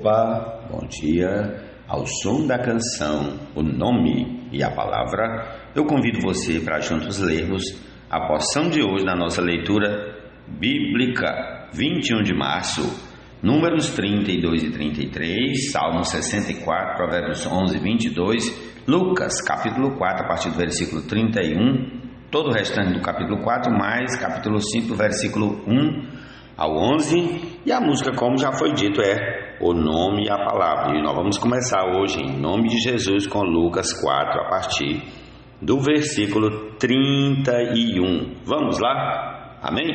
Opa, bom dia. Ao som da canção, o nome e a palavra, eu convido você para juntos lermos a porção de hoje da nossa leitura bíblica, 21 de março, Números 32 e 33, Salmo 64, Provérbios 11 e 22, Lucas, capítulo 4, a partir do versículo 31, todo o restante do capítulo 4, mais capítulo 5, do versículo 1 ao 11, e a música, como já foi dito, é o nome e a palavra. E nós vamos começar hoje, em nome de Jesus, com Lucas 4, a partir do versículo 31. Vamos lá? Amém?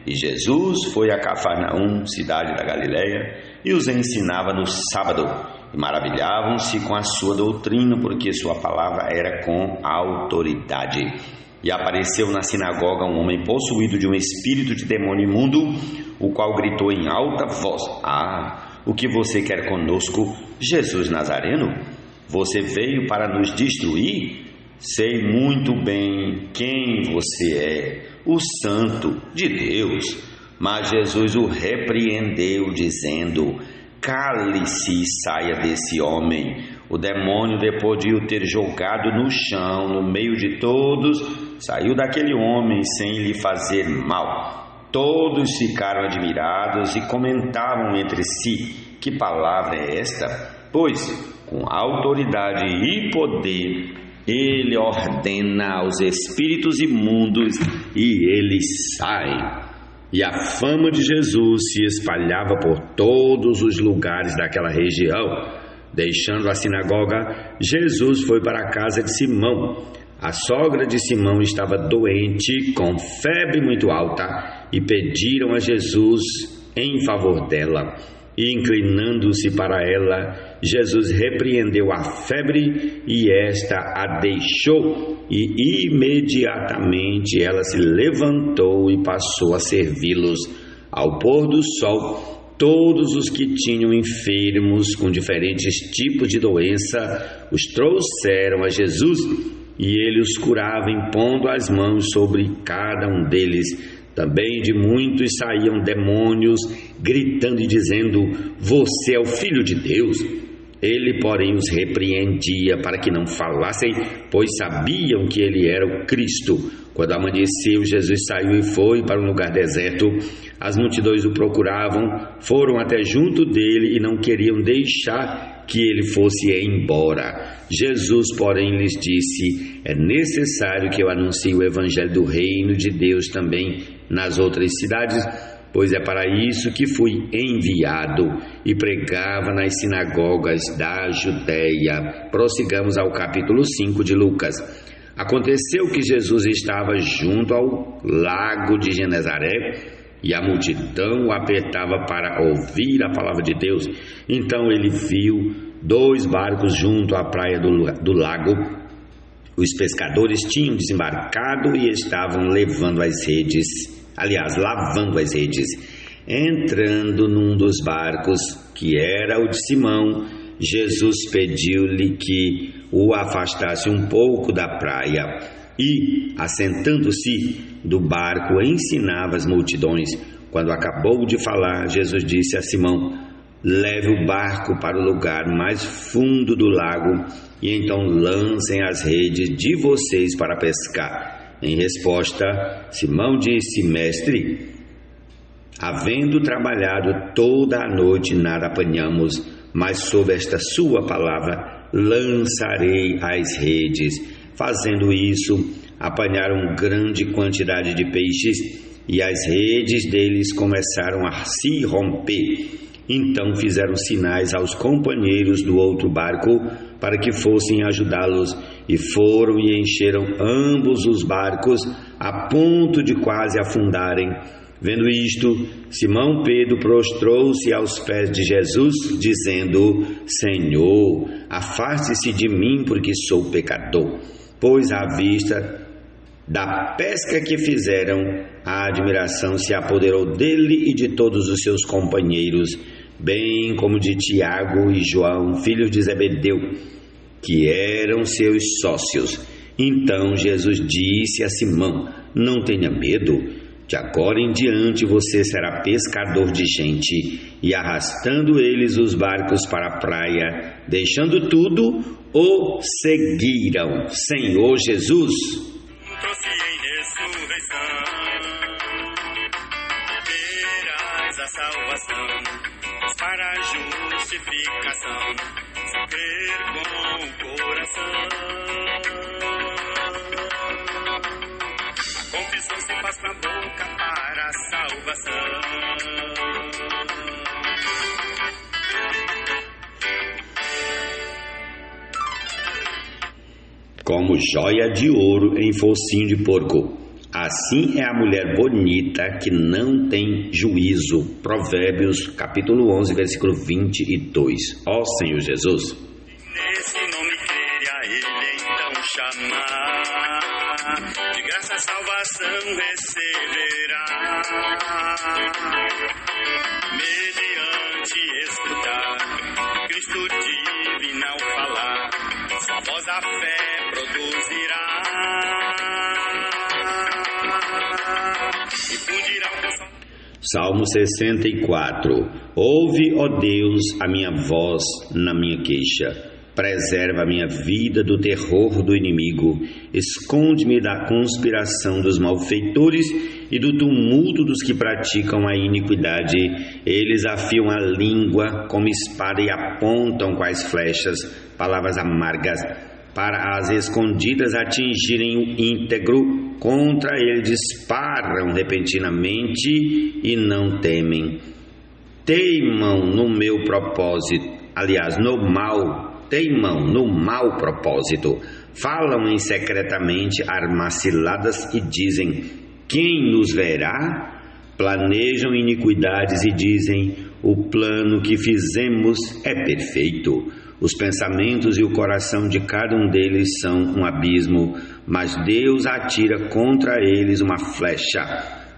E Jesus foi a Cafarnaum, cidade da Galileia, e os ensinava no sábado, e maravilhavam-se com a sua doutrina, porque sua palavra era com autoridade. E apareceu na sinagoga um homem possuído de um espírito de demônio imundo, o qual gritou em alta voz: o que você quer conosco, Jesus Nazareno? Você veio para nos destruir? Sei muito bem quem você é, o Santo de Deus. Mas Jesus o repreendeu, dizendo: cale-se e saia desse homem. O demônio, depois de o ter jogado no chão, no meio de todos, saiu daquele homem sem lhe fazer mal. Todos ficaram admirados e comentavam entre si: que palavra é esta? Pois, com autoridade e poder, ele ordena aos espíritos imundos e eles saem. E a fama de Jesus se espalhava por todos os lugares daquela região. Deixando a sinagoga, Jesus foi para a casa de Simão. A sogra de Simão estava doente, com febre muito alta, e pediram a Jesus em favor dela. E inclinando-se para ela, Jesus repreendeu a febre, e esta a deixou, e imediatamente ela se levantou e passou a servi-los. Ao pôr do sol, todos os que tinham enfermos com diferentes tipos de doença os trouxeram a Jesus, e ele os curava impondo as mãos sobre cada um deles. Também de muitos saíam demônios, gritando e dizendo: você é o Filho de Deus. Ele, porém, os repreendia para que não falassem, pois sabiam que ele era o Cristo. Quando amanheceu, Jesus saiu e foi para um lugar deserto. As multidões o procuravam, foram até junto dele e não queriam deixar que ele fosse embora. Jesus, porém, lhes disse: é necessário que eu anuncie o evangelho do reino de Deus também nas outras cidades, pois é para isso que fui enviado. E pregava nas sinagogas da Judéia. Prossigamos ao capítulo 5 de Lucas. Aconteceu que Jesus estava junto ao lago de Genezaré, e a multidão o apertava para ouvir a palavra de Deus. Então ele viu 2 barcos junto à praia do lago. Os pescadores tinham desembarcado e estavam lavando as redes. Entrando num dos barcos, que era o de Simão, Jesus pediu-lhe que o afastasse um pouco da praia e, assentando-se do barco, ensinava as multidões. Quando acabou de falar, Jesus disse a Simão: leve o barco para o lugar mais fundo do lago e então lancem as redes de vocês para pescar. Em resposta, Simão disse: mestre, havendo trabalhado toda a noite, nada apanhamos, mas sob esta sua palavra lançarei as redes. Fazendo isso, apanharam grande quantidade de peixes, e as redes deles começaram a se romper. Então fizeram sinais aos companheiros do outro barco para que fossem ajudá-los, e foram e encheram ambos os barcos a ponto de quase afundarem. Vendo isto, Simão Pedro prostrou-se aos pés de Jesus, dizendo: Senhor, afaste-se de mim, porque sou pecador. Pois à vista da pesca que fizeram, a admiração se apoderou dele e de todos os seus companheiros, bem como de Tiago e João, filhos de Zebedeu, que eram seus sócios. Então Jesus disse a Simão: não tenha medo, De agora em diante você será pescador de gente. E arrastando eles os barcos para a praia, deixando tudo, o seguiram. Senhor Jesus. Trouxe em ressurreição, terás a salvação, para a justificação, se crer com o coração. A confissão se faz na boca para a salvação. Como joia de ouro em focinho de porco, assim é a mulher bonita que não tem juízo. Provérbios, capítulo 11, versículo 22. Ó Senhor Jesus. Nesse nome crer a ele então chamar, de graça a salvação receberá, mediante escutar Cristo divino ao falar, sua voz a fé produzirá, difundirá o consolo. Salmo 64. Ouve, ó Deus, a minha voz na minha queixa. Preserva a minha vida do terror do inimigo. Esconde-me da conspiração dos malfeitores e do tumulto dos que praticam a iniquidade. Eles afiam a língua como espada e apontam com as flechas palavras amargas, para as escondidas atingirem o íntegro. Contra ele disparam repentinamente e não temem. Teimam no meu propósito, aliás, teimam no mau propósito. Falam em secretamente armaciladas e dizem: quem nos verá? Planejam iniquidades e dizem: o plano que fizemos é perfeito. Os pensamentos e o coração de cada um deles são um abismo, mas Deus atira contra eles uma flecha.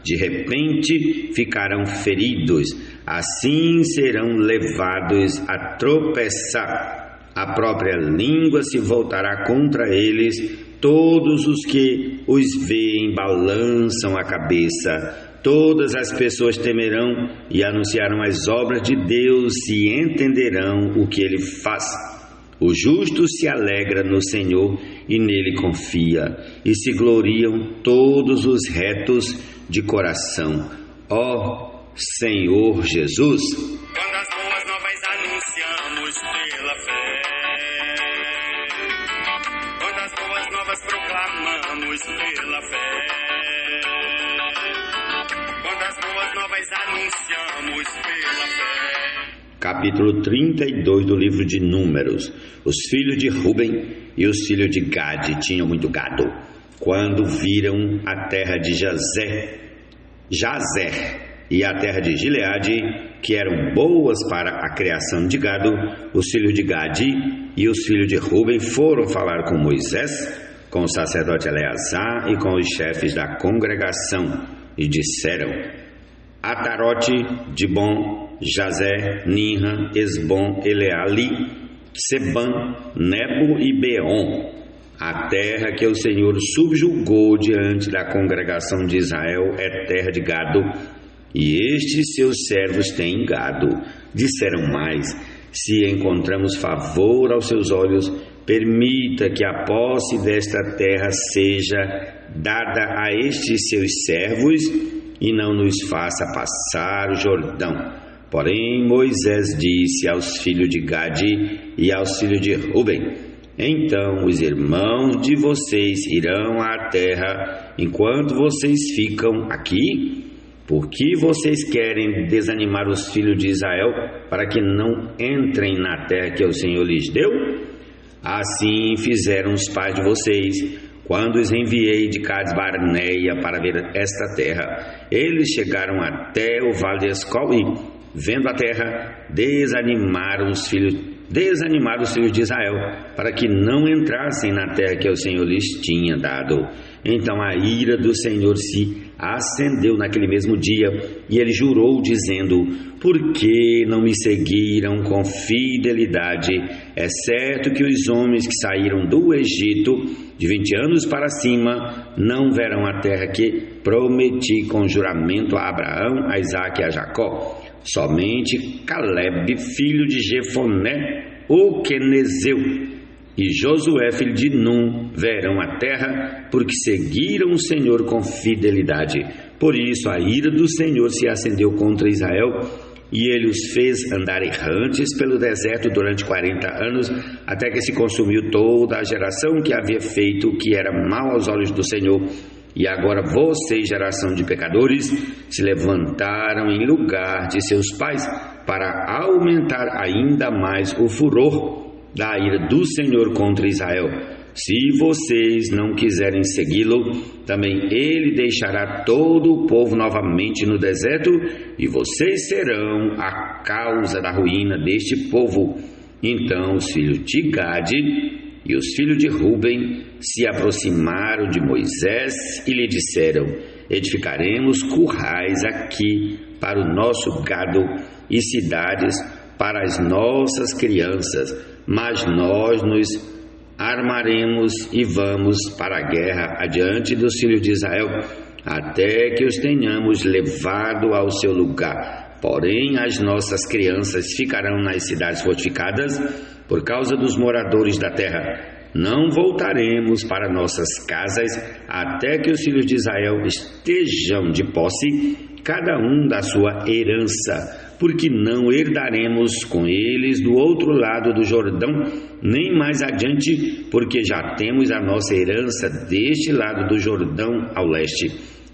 De repente ficarão feridos, assim serão levados a tropeçar. A própria língua se voltará contra eles, todos os que os veem balançam a cabeça. Todas as pessoas temerão e anunciarão as obras de Deus e entenderão o que Ele faz. O justo se alegra no Senhor e nele confia, e se gloriam todos os retos de coração. Ó Senhor Jesus. Quando as boas novas anunciamos pela fé, quando as boas novas proclamamos pela fé, quando as boas novas anunciamos pela fé. Capítulo 32 do livro de Números. Os filhos de Ruben e os filhos de Gade tinham muito gado. Quando viram a terra de Jazer e a terra de Gileade, que eram boas para a criação de gado, os filhos de Gade e os filhos de Ruben foram falar com Moisés, com o sacerdote Eleazar e com os chefes da congregação, e disseram: Atarote, Dibon, Jazer, Ninra, Esbom, Eleali, Seban, Nebo e Beon, a terra que o Senhor subjugou diante da congregação de Israel é terra de gado, e estes seus servos têm gado. Disseram mais: se encontramos favor aos seus olhos, permita que a posse desta terra seja dada a estes seus servos e não nos faça passar o Jordão. Porém Moisés disse aos filhos de Gade e aos filhos de Ruben: então os irmãos de vocês irão à terra, enquanto vocês ficam aqui? Por que vocês querem desanimar os filhos de Israel para que não entrem na terra que o Senhor lhes deu? Assim fizeram os pais de vocês, quando os enviei de Cades Barneia para ver esta terra. Eles chegaram até o vale de Escol e, vendo a terra, desanimaram os filhos desanimado os filhos de Israel, para que não entrassem na terra que o Senhor lhes tinha dado. Então a ira do Senhor se acendeu naquele mesmo dia, e ele jurou, dizendo: por que não me seguiram com fidelidade? É certo que os homens que saíram do Egito de 20 anos para cima não verão a terra que prometi com juramento a Abraão, a Isaque e a Jacó. Somente Caleb, filho de Jefoné, o quenezeu, e Josué, filho de Num, verão a terra, porque seguiram o Senhor com fidelidade. Por isso a ira do Senhor se acendeu contra Israel, e ele os fez andar errantes pelo deserto durante 40 anos, até que se consumiu toda a geração que havia feito o que era mal aos olhos do Senhor. E agora vocês, geração de pecadores, se levantaram em lugar de seus pais para aumentar ainda mais o furor da ira do Senhor contra Israel. Se vocês não quiserem segui-lo, também ele deixará todo o povo novamente no deserto, e vocês serão a causa da ruína deste povo. Então os filhos de Gade e os filhos de Ruben se aproximaram de Moisés e lhe disseram: edificaremos currais aqui para o nosso gado e cidades para as nossas crianças, mas nós nos armaremos e vamos para a guerra adiante dos filhos de Israel, até que os tenhamos levado ao seu lugar. Porém, as nossas crianças ficarão nas cidades fortificadas por causa dos moradores da terra. Não voltaremos para nossas casas até que os filhos de Israel estejam de posse, cada um da sua herança, porque não herdaremos com eles do outro lado do Jordão, nem mais adiante, porque já temos a nossa herança deste lado do Jordão ao leste.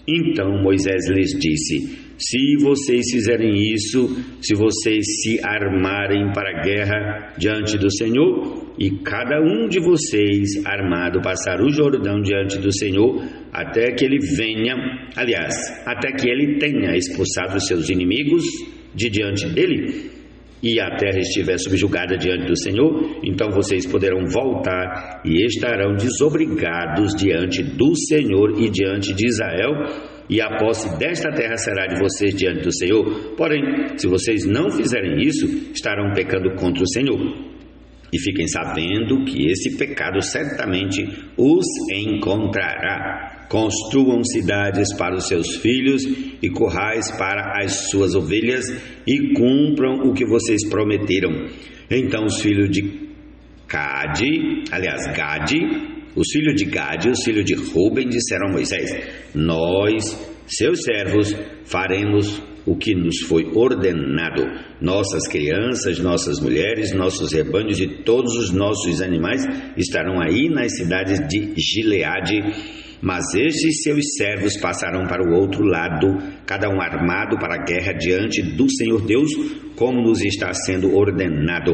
Então Moisés lhes disse: se vocês fizerem isso, se vocês se armarem para a guerra diante do Senhor, e cada um de vocês armado passar o Jordão diante do Senhor, até que ele venha, aliás, até que ele tenha expulsado os seus inimigos de diante dele, e a terra estiver subjugada diante do Senhor, então vocês poderão voltar e estarão desobrigados diante do Senhor e diante de Israel, e a posse desta terra será de vocês diante do Senhor. Porém, se vocês não fizerem isso, estarão pecando contra o Senhor. E fiquem sabendo que esse pecado certamente os encontrará. Construam cidades para os seus filhos e currais para as suas ovelhas, e cumpram o que vocês prometeram. Então os filhos de Gade, os filhos de Gade e os filhos de Ruben disseram a Moisés: nós, seus servos, faremos o que nos foi ordenado. Nossas crianças, nossas mulheres, nossos rebanhos e todos os nossos animais estarão aí nas cidades de Gileade. Mas estes seus servos passarão para o outro lado, cada um armado para a guerra diante do Senhor Deus, como nos está sendo ordenado.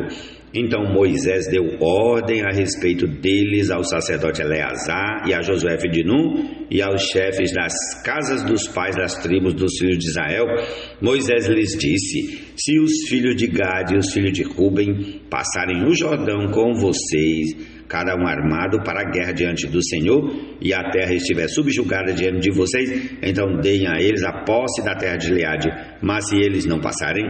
Então Moisés deu ordem a respeito deles ao sacerdote Eleazar e a Josué filho de Num e aos chefes das casas dos pais das tribos dos filhos de Israel. Moisés lhes disse: se os filhos de Gade e os filhos de Ruben passarem o Jordão com vocês, cada um armado para a guerra diante do Senhor, e a terra estiver subjugada diante de vocês, então deem a eles a posse da terra de Gileade. Mas se eles não passarem,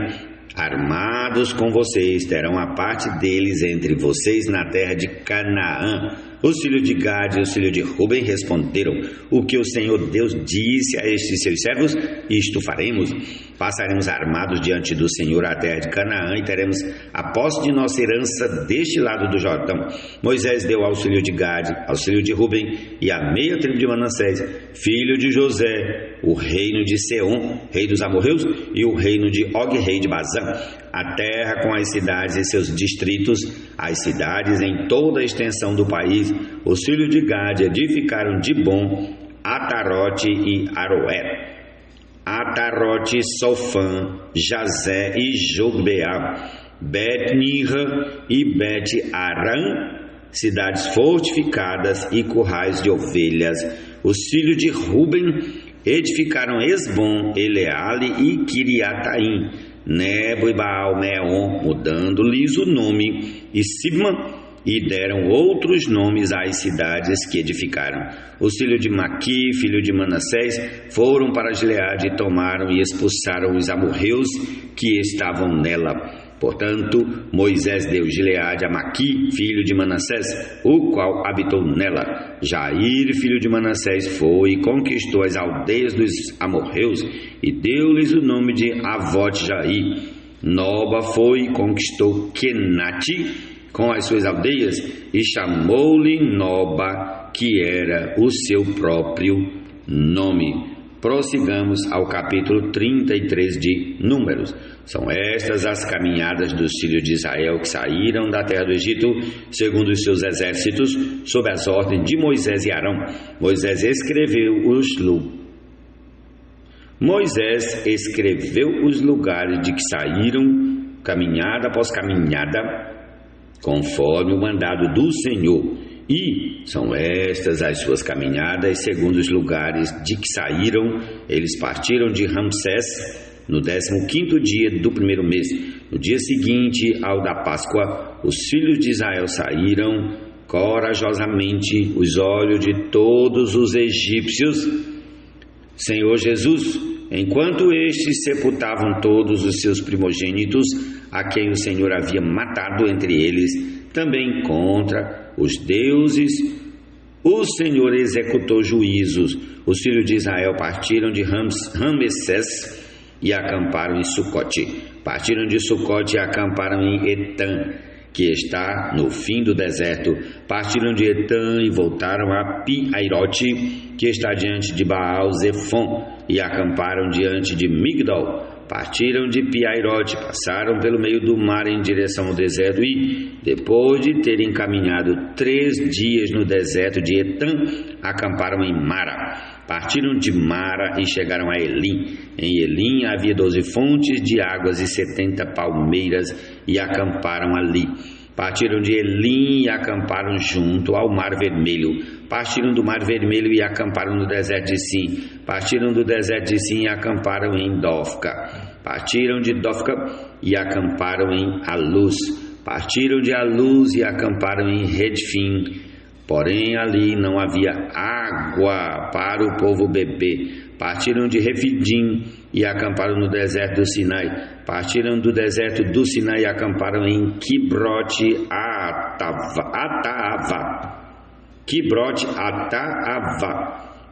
armados com vocês, terão a parte deles entre vocês na terra de Canaã. Os filhos de Gade e os filhos de Ruben responderam: o que o Senhor Deus disse a estes seus servos, isto faremos. Passaremos armados diante do Senhor a terra de Canaã, e teremos a posse de nossa herança deste lado do Jordão. Moisés deu aos filhos de Gade, aos filhos de Ruben e à meia tribo de Manassés, filho de José, o reino de Seom, rei dos amorreus, e o reino de Og, rei de Bazã, a terra com as cidades e seus distritos, as cidades em toda a extensão do país. Os filhos de Gade edificaram Dibom, Atarote e Aroé, Atarote, Sofã, Jazé e Jobeá, Bet-Nira e Bet-Aram, cidades fortificadas e currais de ovelhas. Os filhos de Ruben edificaram Esbom, Eleale e Kiriataim, Nebo e Baal-meon, mudando-lhes o nome, e Sibma, e deram outros nomes às cidades que edificaram. Os filhos de Maqui, filho de Manassés, foram para Gileade e tomaram e expulsaram os amorreus que estavam nela. Portanto, Moisés deu Gileade a Maqui, filho de Manassés, o qual habitou nela. Jair, filho de Manassés, foi e conquistou as aldeias dos amorreus e deu-lhes o nome de Avote-Jair. Noba foi e conquistou Kenate com as suas aldeias e chamou-lhe Noba, que era o seu próprio nome. Prossigamos ao capítulo 33 de Números. São estas as caminhadas dos filhos de Israel que saíram da terra do Egito, segundo os seus exércitos, sob as ordens de Moisés e Arão. Moisés escreveu os lugares de que saíram, caminhada após caminhada, conforme o mandado do Senhor. E são estas as suas caminhadas, segundo os lugares de que saíram. Eles partiram de Ramsés no 15º dia do primeiro mês. No dia seguinte ao da Páscoa, os filhos de Israel saíram corajosamente os olhos de todos os egípcios. Senhor Jesus, enquanto estes sepultavam todos os seus primogênitos, a quem o Senhor havia matado entre eles, também contra os deuses, o Senhor executou juízos. Os filhos de Israel partiram de Ramessés e acamparam em Sucote. Partiram de Sucote e acamparam em Etã, que está no fim do deserto. Partiram de Etã e voltaram a Pi-Airote, que está diante de Baal-Zefon, e acamparam diante de Migdol. Partiram de Pi-Airote, passaram pelo meio do mar em direção ao deserto e, depois de terem caminhado 3 dias no deserto de Etã, acamparam em Mara. Partiram de Mara e chegaram a Elim. Em Elim havia 12 fontes de águas e 70 palmeiras e acamparam ali. Partiram de Elim e acamparam junto ao Mar Vermelho. Partiram do Mar Vermelho e acamparam no deserto de Sim. Partiram do deserto de Sim e acamparam em Dofca. Partiram de Dofca e acamparam em Aluz. Partiram de Aluz e acamparam em Redfim. Porém ali não havia água para o povo beber. Partiram de Refidim e acamparam no deserto do Sinai. Partiram do deserto do Sinai e acamparam em Quibrote-Ataava.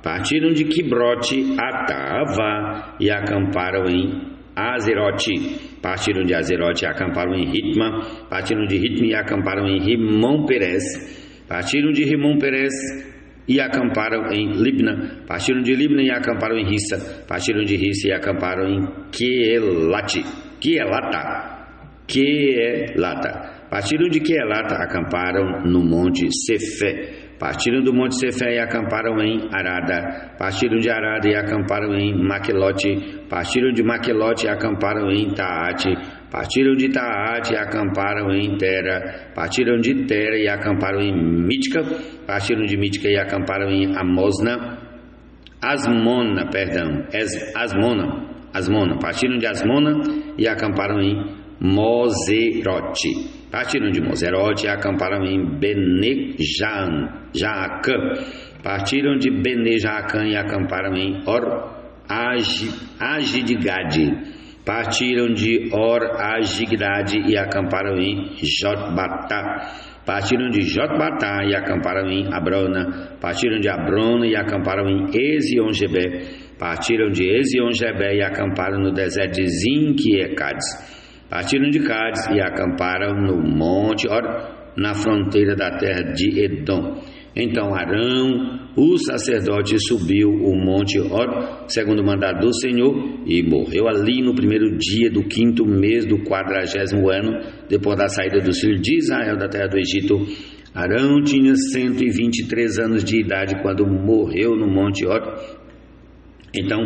Partiram de Quibrote-Ataava e acamparam em Azerote. Partiram de Azerote e acamparam em Ritma. Partiram de Ritma e acamparam em Rimon-Perez. Partiram de Rimon-Perez e acamparam em Libna. Partiram de Libna e acamparam em Rissa. Partiram de Rissa e acamparam em Quelata. Partiram de Quelata, acamparam no monte Sefé. Partiram do monte Sefé e acamparam em Arada. Partiram de Arada e acamparam em Maquelote. Partiram de Maquelote e acamparam em Taate. Partiram de Taate e acamparam em Tera. Partiram de Tera e acamparam em Mítica. Partiram de Mítica e acamparam em Asmona. Partiram de Asmona e acamparam em Moserote. Partiram de Moserote e acamparam em Bene-Jaacã. Partiram de Bene-Jaacã e acamparam em Or-Agidgade. Partiram de Or-Agidgade e acamparam em Jotbatá. Partiram de Jotbatá e acamparam em Abrona. Partiram de Abrona e acamparam em Ezion-Geber. Partiram de Ezion-Geber e acamparam no deserto de Zin, que é Cádiz. Partiram de Cádiz e acamparam no monte Or, na fronteira da terra de Edom. Então Arão, o sacerdote, subiu o monte Or, segundo o mandado do Senhor, e morreu ali no primeiro dia do 5º mês do 40º ano, depois da saída dos filhos de Israel da terra do Egito. Arão tinha 123 anos de idade quando morreu no monte Or. Então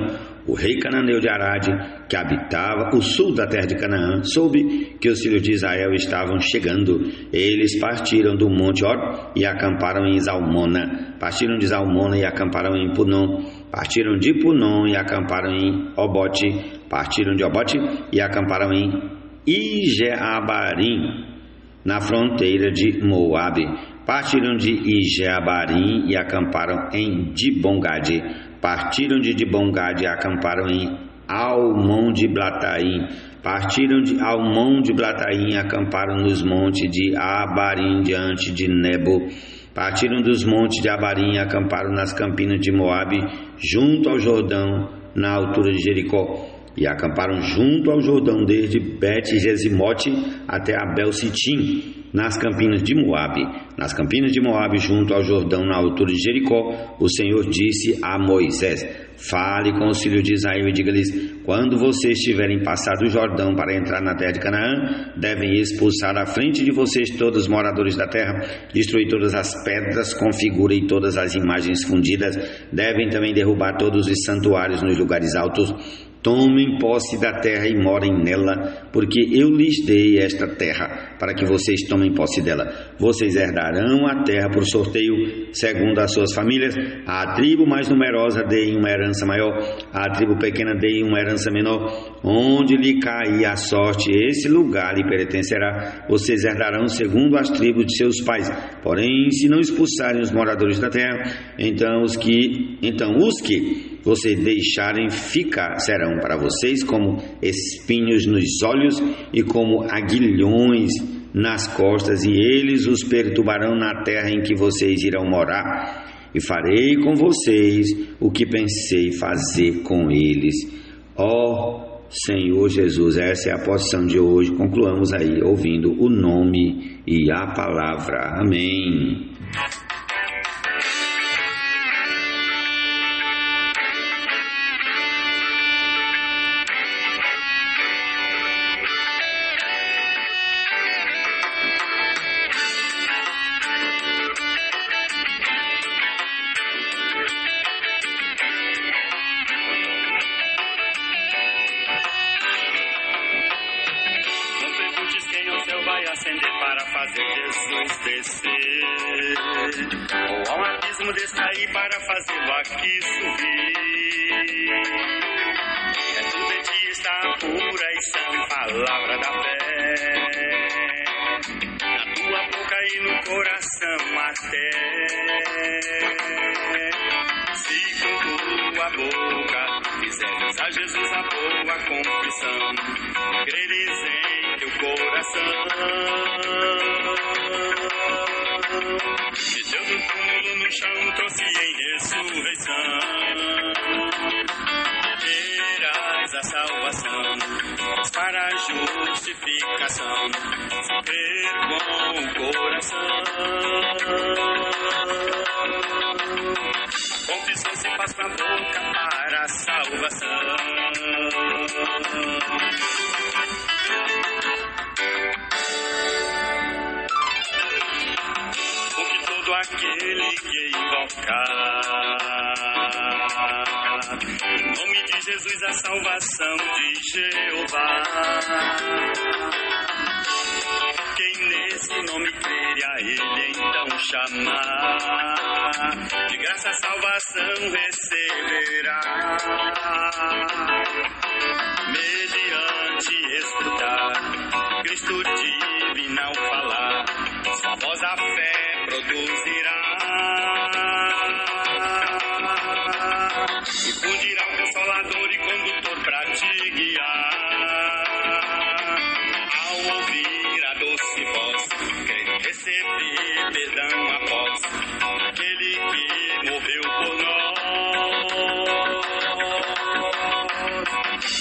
o rei cananeu de Arade, que habitava o sul da terra de Canaã, soube que os filhos de Israel estavam chegando. Eles partiram do monte Or e acamparam em Zalmona. Partiram de Zalmona e acamparam em Punon. Partiram de Punon e acamparam em Obote. Partiram de Obote e acamparam em Ijeabarim, na fronteira de Moabe. Partiram de Ijeabarim e acamparam em Dibongade. Partiram de Dibongade e acamparam em Almon-de-Blataim. Partiram de Almon-de-Blataim e acamparam nos montes de Abarim, diante de Nebo. Partiram dos montes de Abarim e acamparam nas campinas de Moabe, junto ao Jordão, na altura de Jericó. E acamparam junto ao Jordão, desde Bet-Jesimote até Abel-Sitim, nas campinas de Moabe. Nas campinas de Moabe, junto ao Jordão, na altura de Jericó, o Senhor disse a Moisés: fale com os filhos de Israel e diga-lhes: quando vocês tiverem passado o Jordão para entrar na terra de Canaã, devem expulsar à frente de vocês todos os moradores da terra, destruir todas as pedras, configurem todas as imagens fundidas, devem também derrubar todos os santuários nos lugares altos. Tomem posse da terra e morem nela, porque eu lhes dei esta terra, para que vocês tomem posse dela. Vocês herdarão a terra por sorteio, segundo as suas famílias. À tribo mais numerosa deem uma herança maior, à tribo pequena deem uma herança menor. Onde lhe cair a sorte, esse lugar lhe pertencerá. Vocês herdarão segundo as tribos de seus pais. Porém, se não expulsarem os moradores da terra, então os que vocês deixarem ficar serão para vocês como espinhos nos olhos e como aguilhões nas costas, e eles os perturbarão na terra em que vocês irão morar. E farei com vocês o que pensei fazer com eles. Ó Senhor Jesus, essa é a porção de hoje. Concluamos aí ouvindo o nome e a palavra. Amém. Vai acender para fazer Jesus descer, ou ao abismo descer para fazê-lo aqui subir. Dentro de ti está a pura e sã palavra da fé, na tua boca e no coração até. Se com tua boca fizeres a Jesus a boa confissão, creres em teu coração que Deus do túmulo no chão trouxe em ressurreição, terás a salvação para a justificação, se crer com o coração. A confissão se faz com a boca para a salvação. Porque todo aquele que invocar o nome de Jesus, a salvação de Jeová, quem nesse nome crer a ele então chamar, de graça a salvação receberá, mediante escutar Cristo divino ao falar, sua voz a fé produzirá, e fundirá o Consolador e Condutor pra te guiar. Ao ouvir a doce voz, quer receber perdão após aquele que morreu por nós.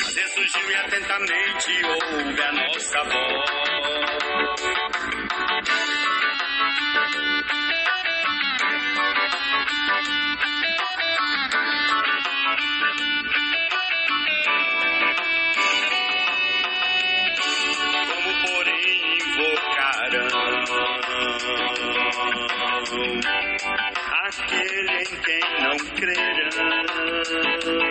Mas ressurgiu e atentamente ouve a nossa voz. Como porém invocarão aquele em quem não crerão?